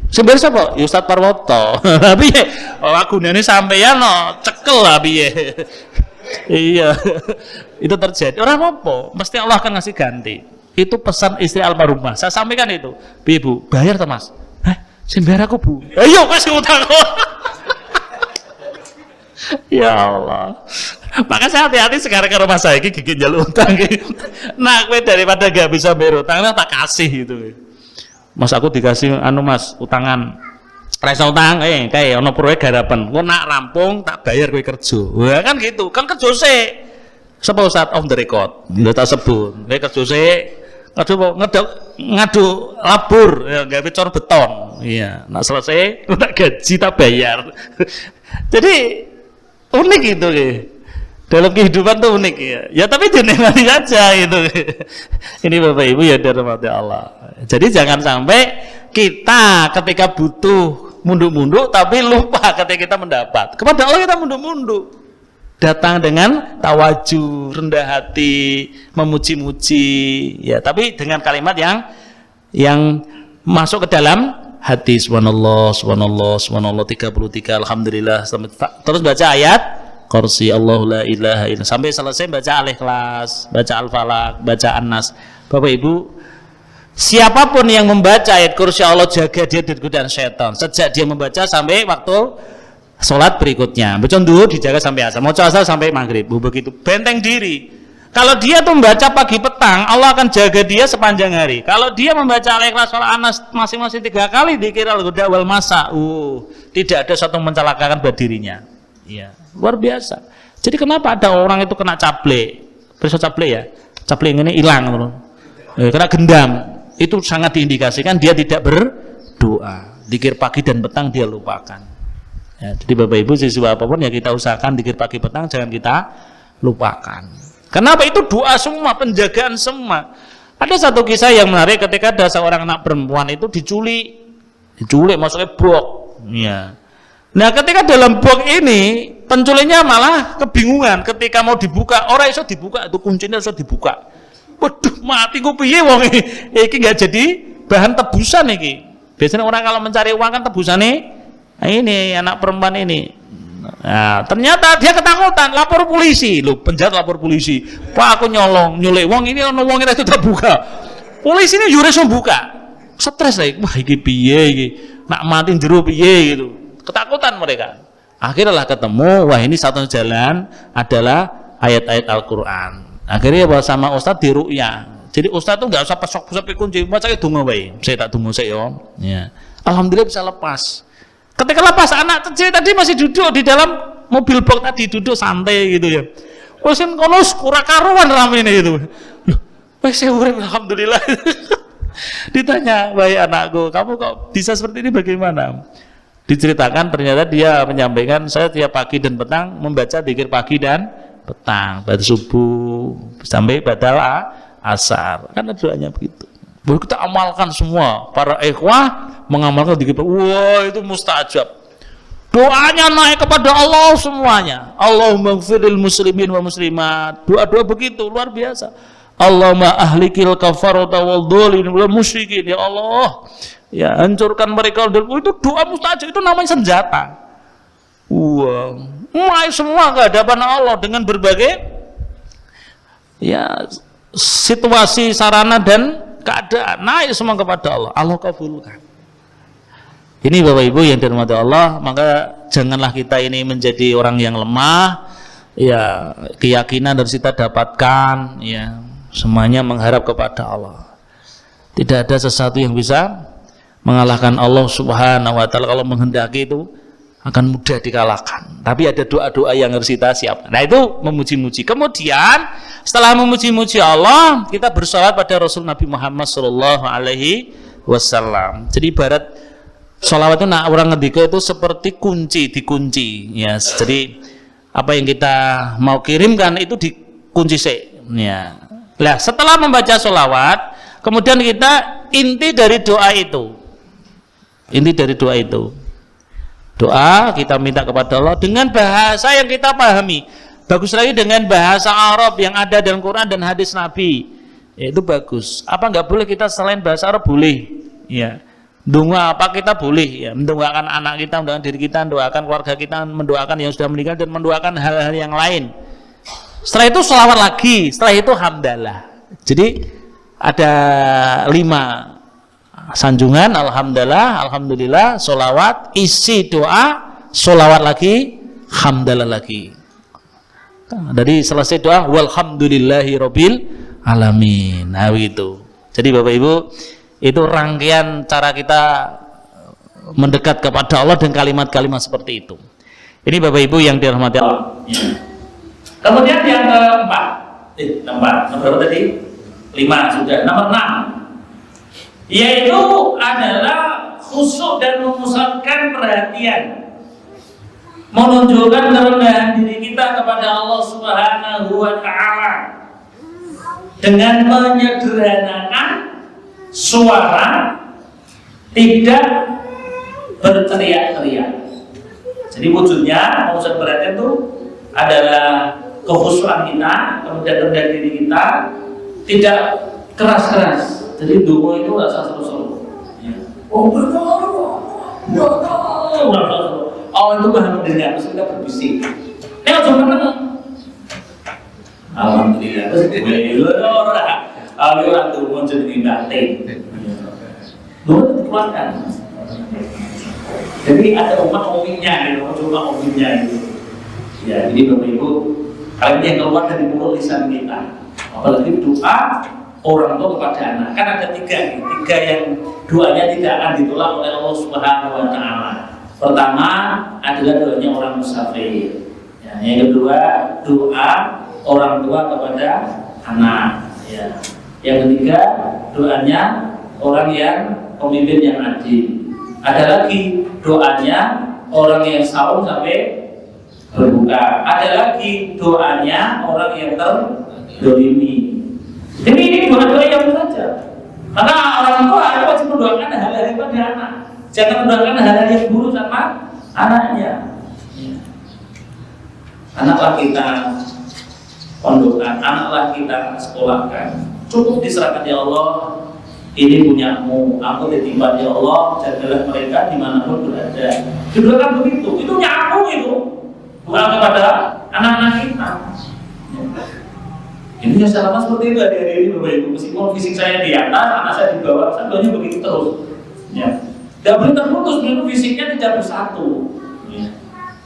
Sumber sapa? Ya Ustadz Parwoto. Lah piye? Oh agunane sampeyan no, cekel lah piye. Iya. Itu terjadi. Ora apa-apa, mesti Allah akan ngasih ganti. Itu pesan istri almarhumah. Saya sampaikan itu. Piye Bu? Bayar to Mas? Hah? Sing bayar aku Bu. Ayo wis utang. Ya Allah. Maka saya hati-hati sekarang ke rumah saya gigit jalur utang. Nah, gue daripada gak bisa bayar utangnya tak kasih gitu. Mas aku dikasih Mas utangan. Rasa utang kayak ono proyek garapan. Gue nak rampung tak bayar gue kerja. Wah kan gitu. Kan kerja sih. Sapa Ustaz off the record. Ndak tak sebut. Gue kerja sih. Ngadu labur ya gawe cor beton. Iya, nak selesai tak gaji tak bayar. Jadi unik itu dalam kehidupan tuh unik ya tapi dinikmati saja itu. Ini Bapak Ibu ya dirahmati Allah. Jadi jangan sampai kita ketika butuh munduk-munduk tapi lupa ketika kita mendapat. Kepada Allah kita munduk-munduk, datang dengan tawaju, rendah hati, memuji-muji ya, tapi dengan kalimat yang masuk ke dalam hati. Subhanallah, subhanallah, subhanallah 33, alhamdulillah, terus baca ayat kursi Allahu la ilaha illallah sampai selesai, baca Al-Ikhlas, baca Al-Falaq, baca An-Nas. Bapak Ibu, siapapun yang membaca ayat kursi Allah jaga dia dari godaan setan sejak dia membaca sampai waktu sholat berikutnya. Baca dulu dijaga sampai asar, mau asar sampai maghrib. Begitu, benteng diri. Kalau dia tuh membaca pagi petang, Allah akan jaga dia sepanjang hari. Kalau dia membaca Al-Ikhlas, Al-Anas masing-masing 3 kali dikira al-huda wal masa, tidak ada satu mencelakakan buat dirinya. Iya, luar biasa. Jadi kenapa ada orang itu kena cable, perso cable ya, cable ini hilang, kena gendam, itu sangat diindikasikan dia tidak berdoa. Dikir pagi dan petang dia lupakan. Ya, jadi Bapak Ibu siswa apapun ya kita usahakan dikir pagi petang jangan kita lupakan. Kenapa? Itu doa semua, penjagaan semua. Ada satu kisah yang menarik ketika ada seorang anak perempuan itu diculik masuknya box. Ya. Nah ketika dalam box ini penculiknya malah kebingungan ketika mau dibuka, orang iso dibuka, itu kuncinya iso dibuka. Waduh mati ku piye wong iki nggak jadi bahan tebusan iki. Biasanya orang kalau mencari uang kan tebusannya ini anak perempuan ini. Nah, ternyata dia ketakutan, lapor polisi. Loh, penjahat lapor polisi. Pak aku nyolek wong ini ono wong itu terbuka. Polisi ini jurus membuka. Stres lagi. Wah iki piye iki? Nak mati jero piye gitu. Ketakutan mereka. Akhirnya ketemu, wah ini satu jalan adalah ayat-ayat Al-Qur'an. Akhirnya sama Ustadz diruqyah. Jadi Ustadz tuh nggak usah pesok-pesok kunci, bacanya donga wae. Saya tak donga saya. Ya. Alhamdulillah bisa lepas. Ketika lepas anak kecil tadi masih duduk di dalam mobil box tadi, duduk santai gitu ya. Wes kono ora karuan ramene itu. Loh, wes urip alhamdulillah. Ditanya, "Wahai anakku, kamu kok bisa seperti ini bagaimana?" Diceritakan ternyata dia menyampaikan, saya tiap pagi dan petang membaca zikir pagi dan petang, pada subuh sampai badal asar. Kan doanya begitu. Boleh kita amalkan semua. Para ikhwah mengamalkan zikir. Wah, itu mustajab. Doanya naik kepada Allah semuanya. Allahumma ighfirlil muslimin wa muslimat. Doa-doa begitu luar biasa. Allahumma ahlikil kafarata wal dzalimin wal musyrikin. Ya Allah, ya hancurkan mereka. Itu doa mustajab, itu namanya senjata. Wow, mulai semua kehadapan Allah dengan berbagai ya situasi, sarana dan keadaan, naik semua kepada Allah. Allah kabulkan. Ini Bapak Ibu yang dirahmati Allah, maka janganlah kita ini menjadi orang yang lemah. Ya, keyakinan harus kita dapatkan. Ya, semuanya mengharap kepada Allah. Tidak ada sesuatu yang bisa mengalahkan Allah Subhanahu wa taala. Kalau menghendaki itu akan mudah dikalahkan. Tapi ada doa-doa yang harus kita siapkan. Nah, itu memuji-muji. Kemudian setelah memuji-muji Allah, kita bersolawat pada Rasul Nabi Muhammad sallallahu alaihi wasallam. Jadi ibarat sholawat itu orang ngendika itu seperti kunci dikunci. Ya, jadi apa yang kita mau kirimkan itu dikunci sih. Ya. Nah, setelah membaca sholawat, Kemudian kita inti dari doa itu. Doa kita minta kepada Allah dengan bahasa yang kita pahami. Bagus lagi dengan bahasa Arab yang ada dalam Quran dan hadis Nabi. Ya, itu bagus. Apa nggak boleh kita selain bahasa Arab? Boleh. Ya. Doa apa kita boleh ya, mendoakan anak kita, mendoakan diri kita, mendoakan keluarga kita, mendoakan yang sudah meninggal dan mendoakan hal-hal yang lain. Setelah itu sholawat lagi, setelah itu hamdalah. Jadi ada 5 sanjungan, alhamdulillah, alhamdulillah, sholawat, isi doa, sholawat lagi, hamdalah lagi. Dari selesai doa, walhamdulillahi rabbil alamin. Nah itu. Jadi Bapak Ibu, itu rangkaian cara kita mendekat kepada Allah dan kalimat-kalimat seperti itu. Ini Bapak Ibu yang dirahmati Allah. Kemudian yang keempat, nomor berapa tadi? 5 sudah. Nomor 6, yaitu adalah khusyuk dan memusatkan perhatian, menunjukkan kerendahan diri kita kepada Allah Subhanahu wa Ta'ala dengan menyederhanakan suara, tidak berteriak-teriak. Jadi wujudnya memusatkan perhatian itu adalah kekhusyukan kita, kemudian rendah diri kita, tidak keras-keras. Jadi doa itu nggak usah seru-seru. Oh benar. Allah itu maha mendengar, terus kita berbisik. Cuma alhamdulillah. Orang tuh mau jadi batin. Doa itu dikeluarkan. Jadi ada umat ominya, cuma ominya itu. Ya, jadi Bapak Ibu, kalian yang keluar dari mulut lisan kita, apalagi doa orang tua kepada anak, kan ada 3 yang doanya tidak akan ditolak oleh Allah Subhanahu wa Ta'ala. Pertama adalah doanya orang musafir. Ya, yang kedua doa orang tua kepada anak. Ya. Yang ketiga doanya orang yang pemimpin yang adil. Ada lagi doanya orang yang saum sampai berbuka. Ada lagi doanya orang yang terdolimi. Jadi ini doa-doa yang saja. Maka orang tua wajib mendoakan hal-hal yang pada anak. Jangan mendoakan hal-hal yang buruk sama anaknya. Anaklah kita pondokkan, anaklah kita sekolahkan. Cukup diserahkan ya Allah. Ini punyamu, aku titipkan ya Allah, jagalah mereka dimanapun berada. Didoakan begitu, itu nyamu itu. Bukan kepada anak-anak kita. Ini yang selama seperti itu hari-hari ini Bapak Ibu. Meskipun fisik saya di atas, anak saya di bawah, satunya begitu terus. Ya. Tidak boleh terputus, meskipun fisiknya tidak bersatu. Ya.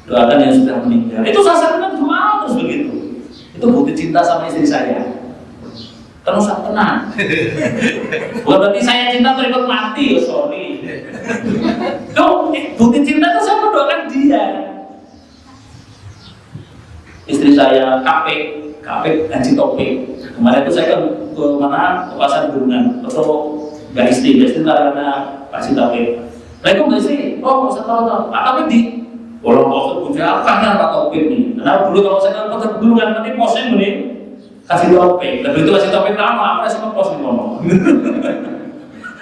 Doakan yang sudah meninggal. Itu sasaran doa terus begitu. Itu bukti cinta sama istri saya. Terus tenang. Bukan berarti saya cinta terus ikut mati, sorry. Tuh, bukti cinta itu saya mendoakan dia. Istri saya KP Haji Topik. Kemarin itu saya ke mana? Ke pasar Gunungan. Atau nggak istri karena Haji Topik. Lalu nggak istri? Oh, saya tahu. Tapi di kalau mau punya apa kan Pak Topik ini? Karena dulu kalau saya ke pasar Gunungan nanti posnya ini kasih topik. Tapi itu kasih topik lama. Apa sih pos ini ngomong?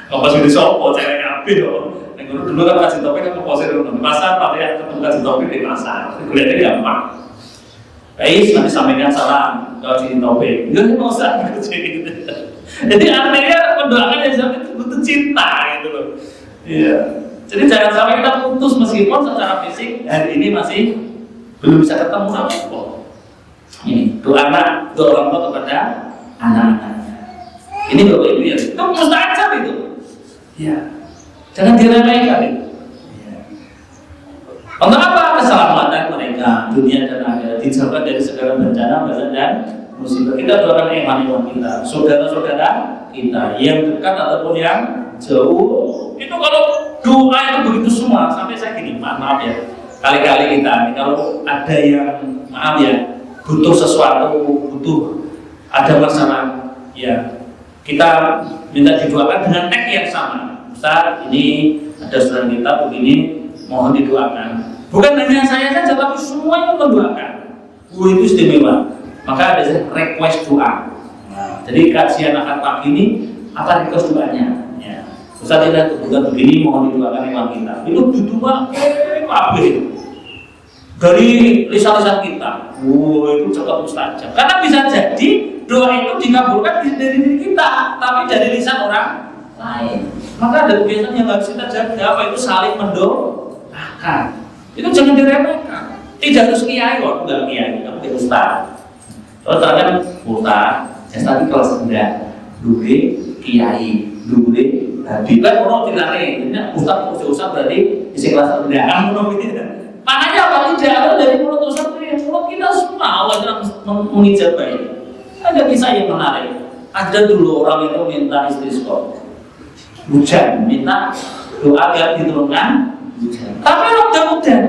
Kalau pas di sopo cewek kabeh loh. Yang dulu kan kasih topik kan posnya di pasar. Tapi yang ketemu kasih topik di pasar. Kuliahnya gampang. Guys, nanti sampaikan salam kalau di topik. Enggak mau usah gitu. Jadi artinya mendoakan yang sampai itu butuh cinta gitu loh. Iya. Jadi jangan sampai kita putus meskipun secara fisik hari ini masih belum bisa ketemu apa. Ini doa anak, doa orang tua kepada anak-anaknya. Ini Bapak Ibu ya, itu mustajab itu. Ya, jangan diremehkan itu. Ya. Untuk apa? Keselamatan mereka dunia dan akhirat, dijauhkan dari segala bencana, bala dan musibah. Kita doakan iman kita, saudara-saudara kita yang dekat ataupun yang jauh. Itu kalau doa itu begitu semua, sampai saya gini, maaf ya, kali-kali kita kalau ada yang maaf ya, butuh sesuatu, butuh ada masalah, ya kita minta didoakan dengan teks yang sama. Ustaz, ini ada saudara kita begini, mohon didoakan. Bukan hanya saya saja, tapi semua itu mendoakan. Itu istimewa. Maka ada request doa. Nah, jadi kajian akad pagi ini apa keduanya. Ya. Ustaz tidak kebutuhan begini mohon didoakan imam kita. Itu duduk kabeh dari lisan-lisan kita. Itu cukup mustajab. Karena bisa jadi doa itu dikabulkan dari diri kita, tapi dari lisan orang lain. Maka ada kebiasaan yang harus kita jaga, apa itu saling mendoakan. Itu jangan diremehkan. Tidak harus kiai kok, enggak kiai, tapi ustaz. Kalau terangkan ustaz, tadi kelas rendah, dulu kiai, dulu habib kan orang dilari. Jadi ustaz berarti isi kelas rendah. Kamu maknanya apa? Tidak ada dari mulut ustaz ini. Mulut kita semua Allah mengijabai. Ada kisah yang menarik. Ada dulu orang itu minta istisqa, hujan, minta doa agar diturunkan hujan. Tapi mudah-mudahan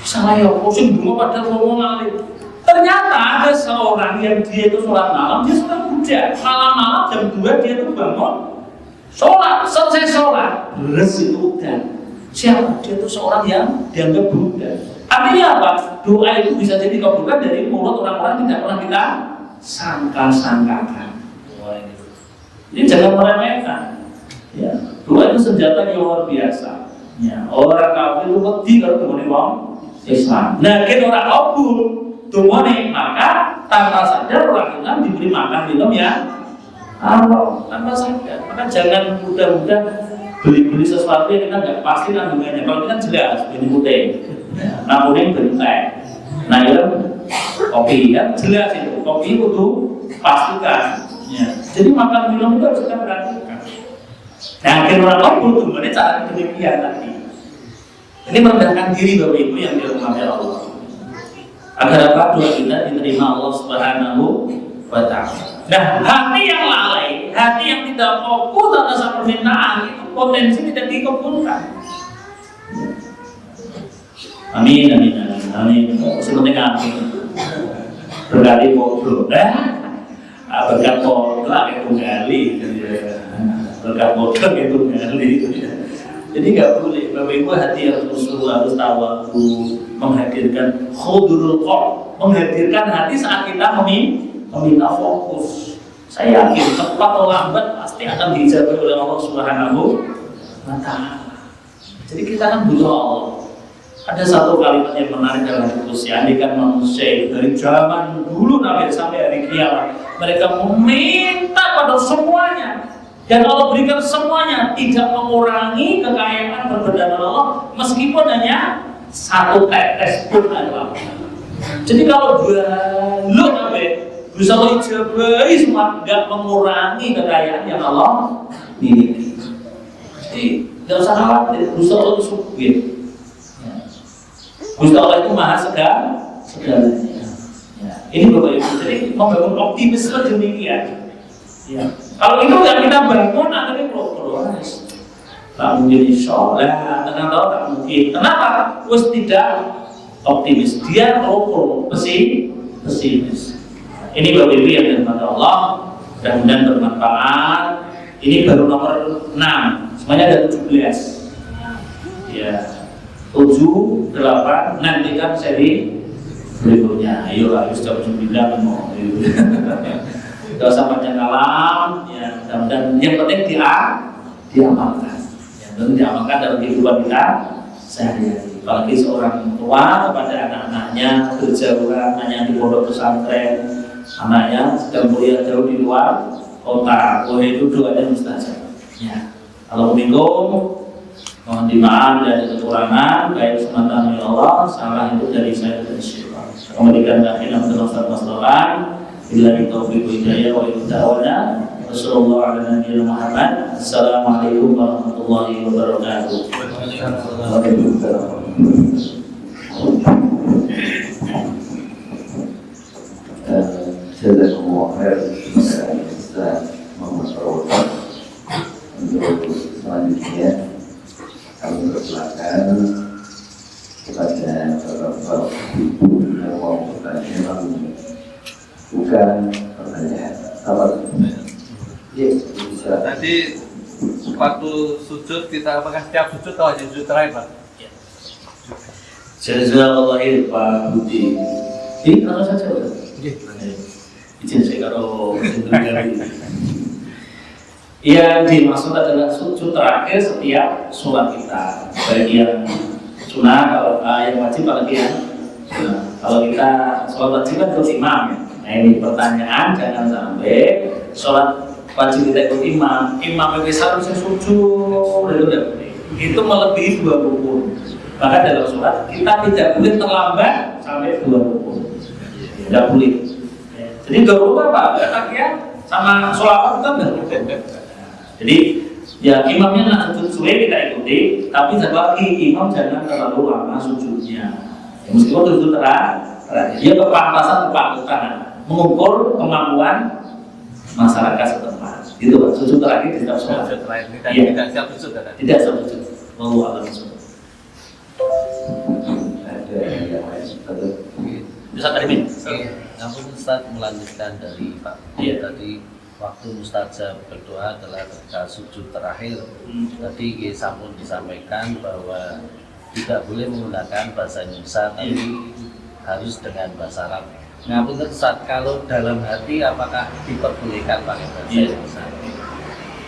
salah ya, musim bunga pada ngomong alim. Ternyata ada seorang yang dia itu sholat malam, dia sholat hujan. Malam-malam jam 2 dia itu bangun sholat, selesai sholat, beres itu hujan. Siapa? Dia itu seorang yang dianggap Buddha. Artinya apa? Doa itu bisa jadi dikabulkan dari mulut orang-orang yang tidak pernah kita sangka-sangkakan. Ini jangan meremehkan. Ya, doa itu senjata yang luar biasa. Ya, orang kafir itu wedi kalau dimoni wong Islam. Nah, kita orang kabul dimoni, maka tanpa sadar orang Islam diberi makan minum ya Allah tanpa sadar. Maka jangan mudah-mudah beli-beli sesuatu yang kita nggak pasti kandungannya. Kalau kita jelas ini putih, nah kuning berita, nah itu kopi kan jelas itu kopi itu pastikan. Ya. Jadi makan minum itu harus kita perhatikan. Nah, akhirnya orang kabul tuh cara demikian tadi. Ini merendahkan diri Bapak Ibu yang dirahmati Allah. Agar apa? Doa kita diterima Allah Subhanahu wa Ta'ala. Nah, hati yang lalai, hati yang tidak fokus atas permintaan itu potensi tidak dikabulkan. Amin, amin, amin, amin. Seperti amin. Berkali bodoh, berkat bodoh itu gali, berkat bodoh itu gali. Jadi nggak boleh, Bapak Ibu hati yang khusyuk harus tawadhu, menghadirkan khudurul qalb, menghadirkan hati saat kita meminta fokus. Saya yakin cepat atau lambat pasti akan dijawab oleh Allah Subhanahu wa Ta'ala. Jadi kita kan butuh Allah. Ada satu kalimat yang menarik dalam diskusi. Andaikan manusia dari zaman dulu sampai hari kiamat, mereka meminta pada semuanya. Dan Allah berikan semuanya, tidak mengurangi kekayaan berbeda Allah, meskipun hanya satu tetes pun adalah. Jadi kalau lu bisa lo ijabahi semua, nggak mengurangi kekayaan yang Allah miliki. Jadi nggak usah khawatir, Gusti Allah itu subhir. Gusti Allah itu maha segalanya. Ya. Ini Bapak Ibu, jadi membangun optimisme demikian. Ya. Kalau itu yang kita bangun akhirnya keluar, tak mungkin insyaAllah, ternyata tak mungkin. Kenapa? Wes tidak optimis, dia rokok, pesimis. Ini Bapak Ibu yang dirahmati Allah, mudah-mudahan bermanfaat. Ini baru nomor 6, semuanya ada 17. Ya, 7, 8, nantikan seri berikutnya. Ayo jam 9 mau. Gak usah panjang kalam, ya, dan yang penting diamalkan. Yang penting diamalkan dalam kehidupan kita sehari-hari. Apalagi seorang tua kepada anak-anaknya berjauhan, anaknya di pondok pesantren, anaknya sedang kuliah jauh di luar kota. Itu doanya mustajab. Ya. Assalamualaikum. Mohon dimaaf dari kekurangan, baik semata dari Allah, salah itu dari saya dan syaitan. Kembalikan akhirnya untuk Ustaz Billahi taufiq wa hidayah wa ta'ala. Wassallallahu ala nabiyina Muhammad. Assalamualaikum warahmatullahi wabarakatuh. Jazakumullah khair Ustaz Muhammad Rawat. Untuk selanjutnya kami persilakan kepada Bapak Ibu yang mau bertanya. Bukan pertanyaan. Apa? Ya, bisa. Tadi waktu sujud kita apakah setiap sujud atau hanya sujud terakhir, Pak? Jazakallah khair Pak Budi. Ini kalau saja. Izin saya kalau sendiri. Yang dimaksud adalah sujud terakhir setiap sholat kita, baik yang sunnah, kalau yang wajib, apalagi yang sunnah. Kalau kita sholat wajib kan ikut imam ya. Nah ini pertanyaan, jangan sampai sholat wajib kita ikut imam itu seharusnya sujud, itu melebihi 2 rukun. Maka dalam sholat kita tidak boleh terlambat sampai 2 rukun, tidak boleh. Jadi 2 rukun apa? Takiyah sama sholawat kan enggak. Jadi ya imamnya nak sujud suwe kita ikuti, tapi satu lagi imam jangan terlalu lama sujudnya. Ya, meskipun sujud terakhir, dia kepantasan kepatutan, mengukur kemampuan masyarakat setempat. Itu Pak, sujud terakhir di setiap sholat. Sujud terakhir Iya. tidak siap sujud kan? Tidak siap sujud. Wallahu a'lam bishawab. Ada yang lain? Atau Ustaz Arimin. Namun Ustaz melanjutkan dari Pak Iya. tadi waktu mustajab berdoa adalah ketika sujud terakhir. Tadi Ki Sampun disampaikan bahwa tidak boleh menggunakan bahasa Indonesia, tapi harus dengan bahasa Arab. Nah, Ustaz, kalau dalam hati apakah diperbolehkan pakai bahasa Iya. Indonesia?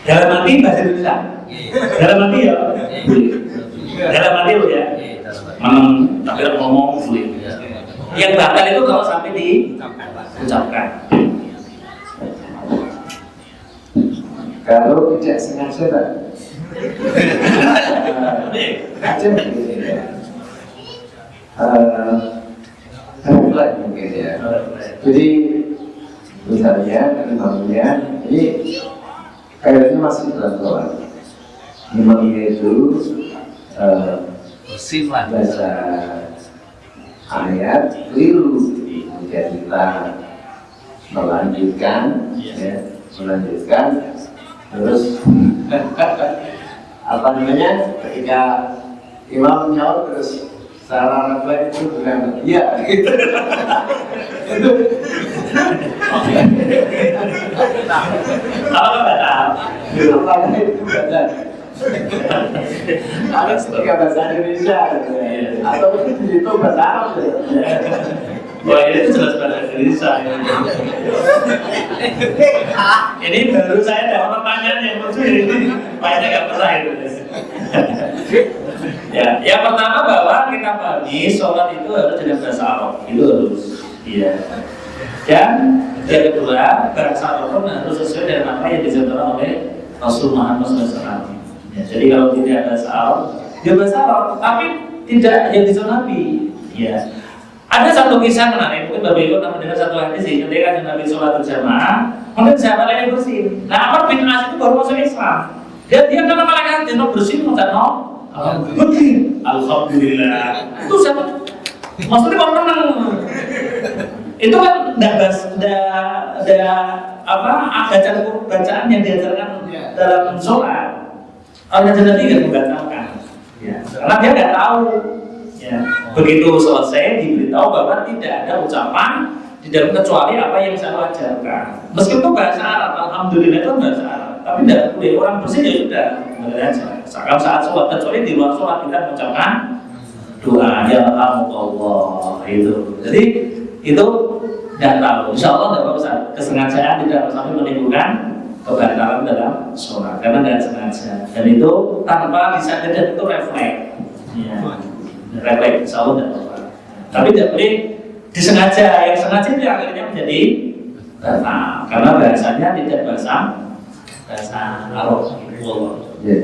Dalam hati bahasa Indonesia. Iya. Dalam hati ya. Boleh. Dalam hati lo ya. Iya, dalam hati. Memang tapi ngomong boleh. Iya. Yang batal itu kalau sampai diucapkan. kalau tidak sengaja Pak, aja begini ya. Refleks mungkin ya. Jadi misalnya imamnya ini kayaknya masih dalam sholat. Imamnya itu Bersin lah. baca ayat keliru, kemudian kita melanjutkan, ya, terus apa namanya ketika imam nyaut terus secara refleks itu bilang iya gitu. Itu Apa batal? apakah itu badan ada ketika bahasa Indonesia atau itu bahasa Arab ya? Wah ini jelas bahasa Indonesia. Ini baru saya dapat pertanyaan yang lucu ini, banyak nggak pernah itu. Ya, yang pertama bahwa kita pahami sholat itu harus dengan bahasa Arab, itu harus. Iya. Dan yang kedua bahasa Arab pun harus sesuai dengan apa yang dicontohkan oleh Rasul Muhammad SAW. Ya, jadi kalau tidak bahasa Arab, dia bahasa Arab, tapi tidak yang dicontoh Nabi. Ya. Ada satu kisah menarik, mungkin Bapak Ibu pernah mendengar satu hadis sih, ketika Nabi sholat berjamaah, mungkin sahabat lainnya bersin. Nah, Amr bin As itu baru masuk Islam. Dia karena malaikat dia bersin, macam begini. Alhamdulillah. Itu siapa? Maksudnya kalau menang, itu kan bacaan yang diajarkan dalam sholat. Orang yang tidak membatalkan, ya. Karena dia nggak tahu. Ya. Begitu selesai diberitahu bahwa tidak ada ucapan di dalam kecuali apa yang saya ajarkan. Meskipun bahasa Arab, alhamdulillah itu bahasa Arab, tapi tidak boleh orang bersih ya sudah aja. Sekarang saat sholat kecuali di luar sholat kita mengucapkan doa ya Allah itu. Jadi itu tidak tahu. Insya Allah tidak apa-apa. Kesengajaan tidak sampai menimbulkan kebatalan dalam sholat karena tidak sengaja. Dan itu tanpa disadari itu refleks. Ya. Refleks, insya Allah tidak apa-apa. Tapi tidak boleh disengaja. Yang sengaja itu akhirnya menjadi batal karena bahasanya tidak bahasa Arab. Ya.